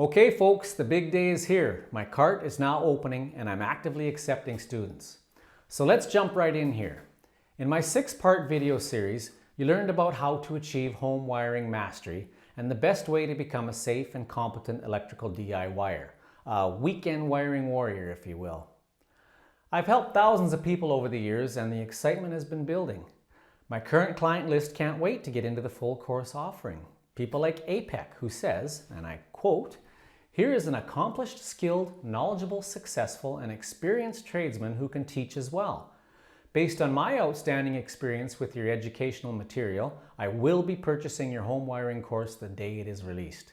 Okay folks, the big day is here. My cart is now opening and I'm actively accepting students. So let's jump right in here. In my 6-part video series, you learned about how to achieve home wiring mastery and the best way to become a safe and competent electrical DIYer, a weekend wiring warrior if you will. I've helped thousands of people over the years and the excitement has been building. My current client list can't wait to get into the full course offering. People like APEC, who says, and I quote, "Here is an accomplished, skilled, knowledgeable, successful, and experienced tradesman who can teach as well. Based on my outstanding experience with your educational material, I will be purchasing your home wiring course the day it is released.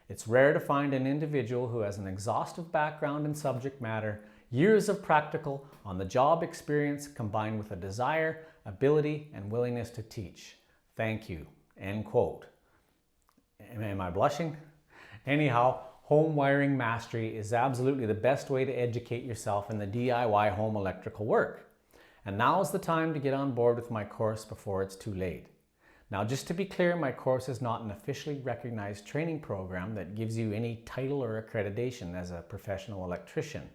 It's rare to find an individual who has an exhaustive background in subject matter, years of practical, on-the-job experience combined with a desire, ability, and willingness to teach. Thank you." End quote. Am I blushing? Anyhow, home wiring mastery is absolutely the best way to educate yourself in the DIY home electrical work. And now is the time to get on board with my course before it's too late. Now, just to be clear, my course is not an officially recognized training program that gives you any title or accreditation as a professional electrician,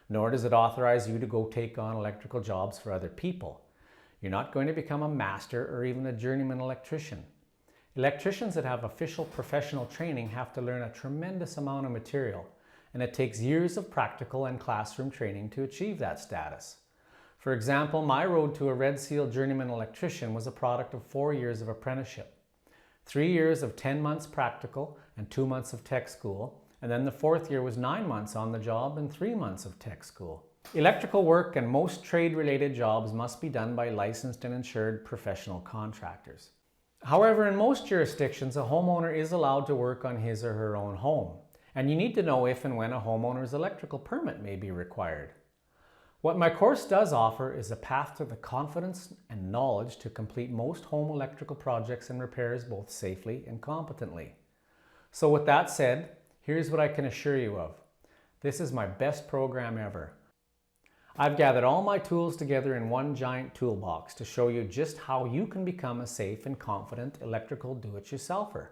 nor does it authorize you to go take on electrical jobs for other people. You're not going to become a master or even a journeyman electrician. Electricians that have official professional training have to learn a tremendous amount of material, and it takes years of practical and classroom training to achieve that status. For example, my road to a Red Seal journeyman electrician was a product of 4 years of apprenticeship, 3 years of 10 months practical and 2 months of tech school, and then the 4th year was 9 months on the job and 3 months of tech school. Electrical work and most trade-related jobs must be done by licensed and insured professional contractors. However, in most jurisdictions, a homeowner is allowed to work on his or her own home, and you need to know if and when a homeowner's electrical permit may be required. What my course does offer is a path to the confidence and knowledge to complete most home electrical projects and repairs both safely and competently. So with that said, here's what I can assure you of. This is my best program ever. I've gathered all my tools together in one giant toolbox to show you just how you can become a safe and confident electrical do-it-yourselfer.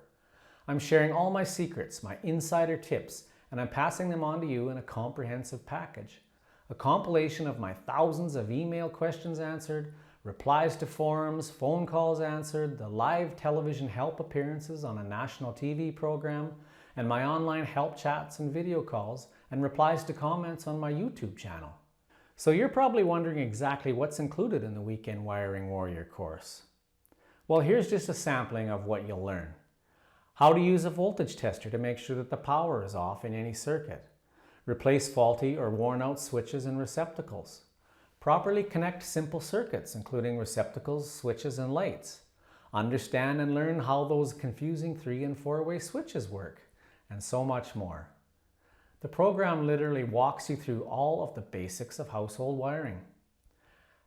I'm sharing all my secrets, my insider tips, and I'm passing them on to you in a comprehensive package. A compilation of my thousands of email questions answered, replies to forums, phone calls answered, the live television help appearances on a national TV program, and my online help chats and video calls, and replies to comments on my YouTube channel. So you're probably wondering exactly what's included in the Weekend Wiring Warrior course. Well, here's just a sampling of what you'll learn. How to use a voltage tester to make sure that the power is off in any circuit. Replace faulty or worn out switches and receptacles. Properly connect simple circuits, including receptacles, switches, and lights. Understand and learn how those confusing 3- and 4-way switches work, and so much more. The program literally walks you through all of the basics of household wiring.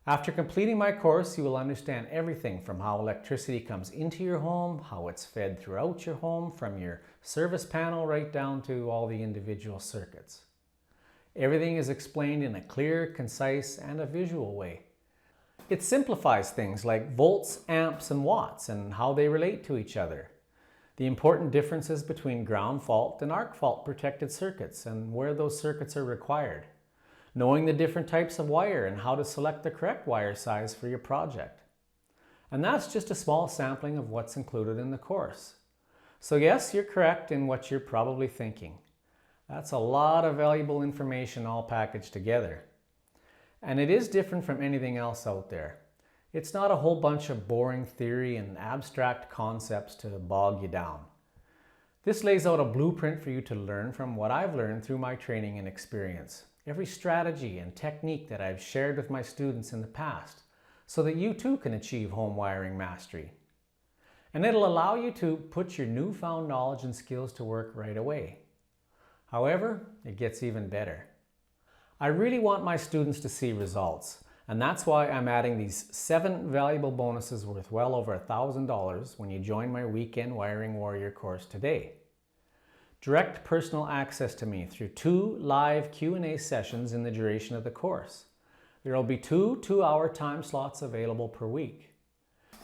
After completing my course, you will understand everything from how electricity comes into your home, how it's fed throughout your home, from your service panel right down to all the individual circuits. Everything is explained in a clear, concise, and a visual way. It simplifies things like volts, amps, and watts and how they relate to each other. The important differences between ground fault and arc fault protected circuits and where those circuits are required. Knowing the different types of wire and how to select the correct wire size for your project. And that's just a small sampling of what's included in the course. So yes, you're correct in what you're probably thinking. That's a lot of valuable information all packaged together. And it is different from anything else out there. It's not a whole bunch of boring theory and abstract concepts to bog you down. This lays out a blueprint for you to learn from what I've learned through my training and experience. Every strategy and technique that I've shared with my students in the past, so that you too can achieve home wiring mastery. And it'll allow you to put your newfound knowledge and skills to work right away. However, it gets even better. I really want my students to see results. And that's why I'm adding these 7 valuable bonuses worth well over $1,000 when you join my Weekend Wiring Warrior course today. Direct personal access to me through 2 live Q&A sessions in the duration of the course. There will be 2 2-hour time slots available per week.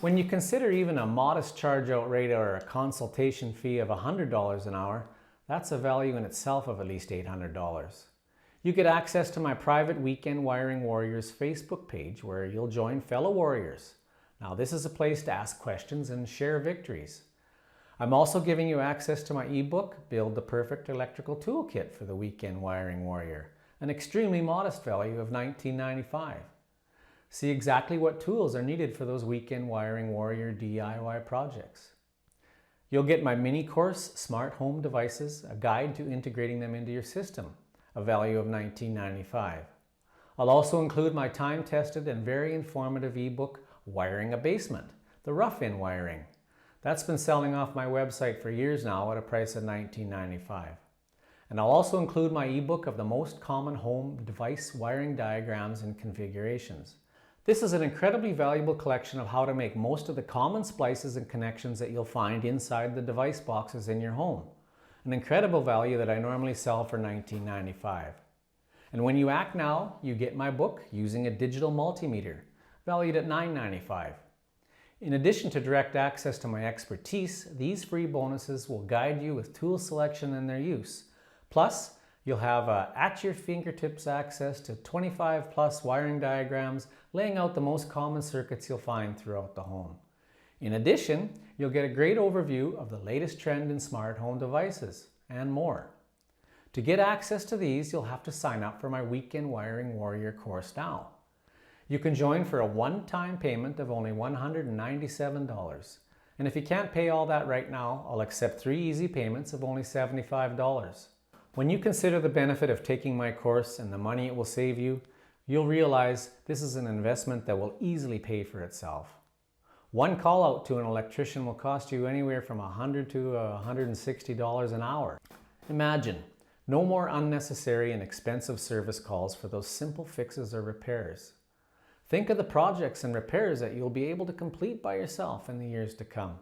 When you consider even a modest charge-out rate or a consultation fee of $100 an hour, That's a value in itself of at least $800. You get access to my private Weekend Wiring Warriors Facebook page where you'll join fellow warriors. Now this is a place to ask questions and share victories. I'm also giving you access to my ebook, Build the Perfect Electrical Toolkit for the Weekend Wiring Warrior, an extremely modest value of $19.95. See exactly what tools are needed for those Weekend Wiring Warrior DIY projects. You'll get my mini course, Smart Home Devices, a guide to integrating them into your system, a value of $19.95. I'll also include my time-tested and very informative ebook, Wiring a Basement, the rough-in wiring. That's been selling off my website for years now at a price of $19.95. And I'll also include my ebook of the most common home device wiring diagrams and configurations. This is an incredibly valuable collection of how to make most of the common splices and connections that you'll find inside the device boxes in your home. An incredible value that I normally sell for $19.95. And when you act now, you get my book using a digital multimeter, valued at $9.95. In addition to direct access to my expertise, these free bonuses will guide you with tool selection and their use. Plus, you'll have at-your-fingertips access to 25 plus wiring diagrams laying out the most common circuits you'll find throughout the home. In addition, you'll get a great overview of the latest trend in smart home devices and more. To get access to these, you'll have to sign up for my Weekend Wiring Warrior course now. You can join for a one-time payment of only $197. And if you can't pay all that right now, I'll accept 3 easy payments of only $75. When you consider the benefit of taking my course and the money it will save you, you'll realize this is an investment that will easily pay for itself. One call out to an electrician will cost you anywhere from $100 to $160 an hour. Imagine, no more unnecessary and expensive service calls for those simple fixes or repairs. Think of the projects and repairs that you'll be able to complete by yourself in the years to come.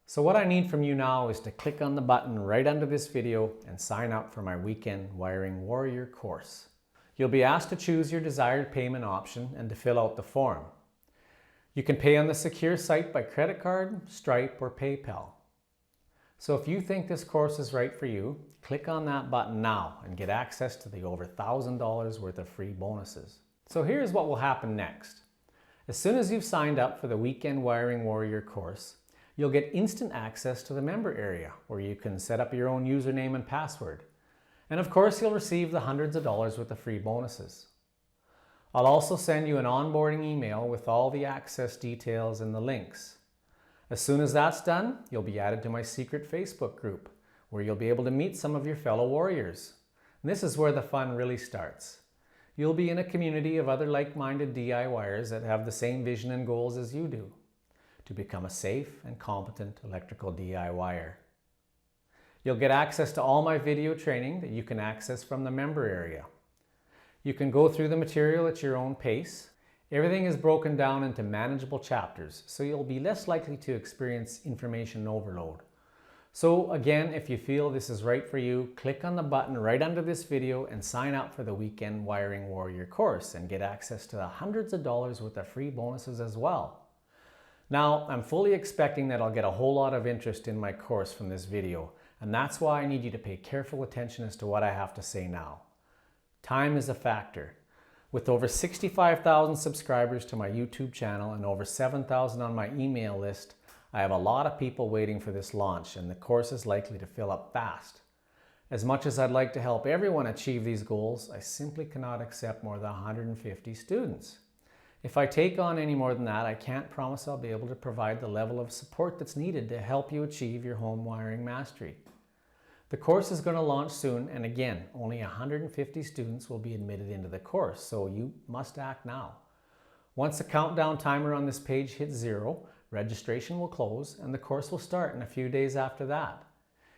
So what I need from you now is to click on the button right under this video and sign up for my Weekend Wiring Warrior course. You'll be asked to choose your desired payment option and to fill out the form. You can pay on the secure site by credit card, Stripe, or PayPal. So if you think this course is right for you, click on that button now and get access to the over $1,000 worth of free bonuses. So here's what will happen next. As soon as you've signed up for the Weekend Wiring Warrior course, you'll get instant access to the member area where you can set up your own username and password. And of course, you'll receive the hundreds of dollars worth of free bonuses. I'll also send you an onboarding email with all the access details and the links. As soon as that's done, you'll be added to my secret Facebook group where you'll be able to meet some of your fellow warriors. And this is where the fun really starts. You'll be in a community of other like-minded DIYers that have the same vision and goals as you do, to become a safe and competent electrical DIYer. You'll get access to all my video training that you can access from the member area. You can go through the material at your own pace. Everything is broken down into manageable chapters, so you'll be less likely to experience information overload. So again, if you feel this is right for you, click on the button right under this video and sign up for the Weekend Wiring Warrior course and get access to the hundreds of dollars worth of free bonuses as well. Now, I'm fully expecting that I'll get a whole lot of interest in my course from this video, and that's why I need you to pay careful attention as to what I have to say now. Time is a factor. With over 65,000 subscribers to my YouTube channel and over 7,000 on my email list, I have a lot of people waiting for this launch, and the course is likely to fill up fast. As much as I'd like to help everyone achieve these goals, I simply cannot accept more than 150 students. If I take on any more than that, I can't promise I'll be able to provide the level of support that's needed to help you achieve your home wiring mastery. The course is going to launch soon, and again, only 150 students will be admitted into the course, so you must act now. Once the countdown timer on this page hits 0, registration will close and the course will start in a few days after that.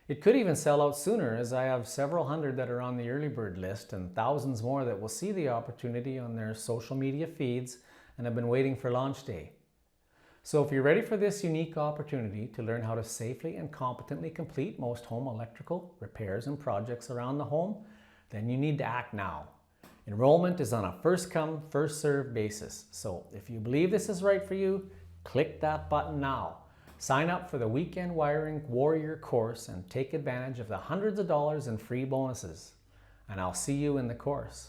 It could even sell out sooner, as I have several hundred that are on the early bird list and thousands more that will see the opportunity on their social media feeds and have been waiting for launch day. So if you're ready for this unique opportunity to learn how to safely and competently complete most home electrical repairs and projects around the home, then you need to act now. Enrollment is on a first-come, first-served basis. So if you believe this is right for you, click that button now. Sign up for the Weekend Wiring Warrior course and take advantage of the hundreds of dollars in free bonuses. And I'll see you in the course.